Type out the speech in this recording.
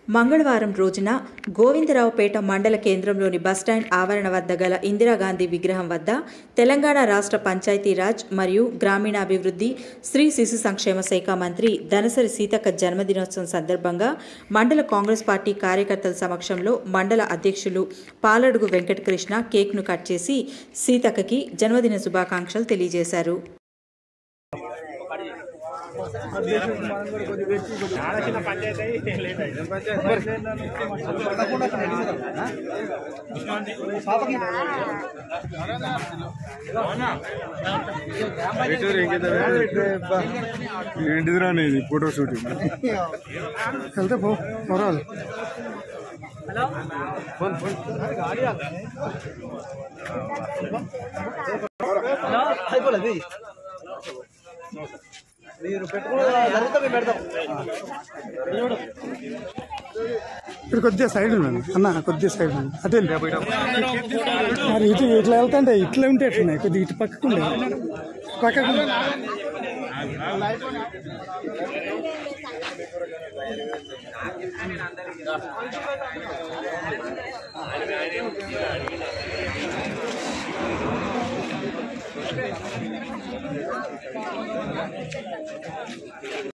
మంగళవారం రోజున గోవిందరావుపేట మండల కేంద్రంలోని బస్టాండ్ ఆవరణ వద్ద గల ఇందిరాగాంధీ విగ్రహం వద్ద తెలంగాణ రాష్ట్ర పంచాయతీరాజ్ మరియు గ్రామీణాభివృద్ధి స్త్రీ శిశు సంక్షేమ శాఖ మంత్రి ధనసరి సీతక్క జన్మదినోత్సవం సందర్భంగా మండల కాంగ్రెస్ పార్టీ కార్యకర్తల సమక్షంలో మండల అధ్యక్షులు పాలడుగు వెంకటకృష్ణ కేక్ను కట్ చేసి సీతక్కకి జన్మదిన శుభాకాంక్షలు తెలియజేశారు. ఏంటిదిరా అనేది ఫోటో షూటింగ్ వెళ్తే పోరాలు అయిపోలేదు మీరు ఇక్కడ కొద్దిగా సైడ్ ఉన్నాను అన్న, కొద్దిగా సైడ్ ఉన్నాను అటు మరి ఇటు ఇట్లా వెళ్తాంటే ఇట్లా ఉంటే ఎట్లున్నాయి కొద్దిగా ఇటు పక్కకు పక్కకు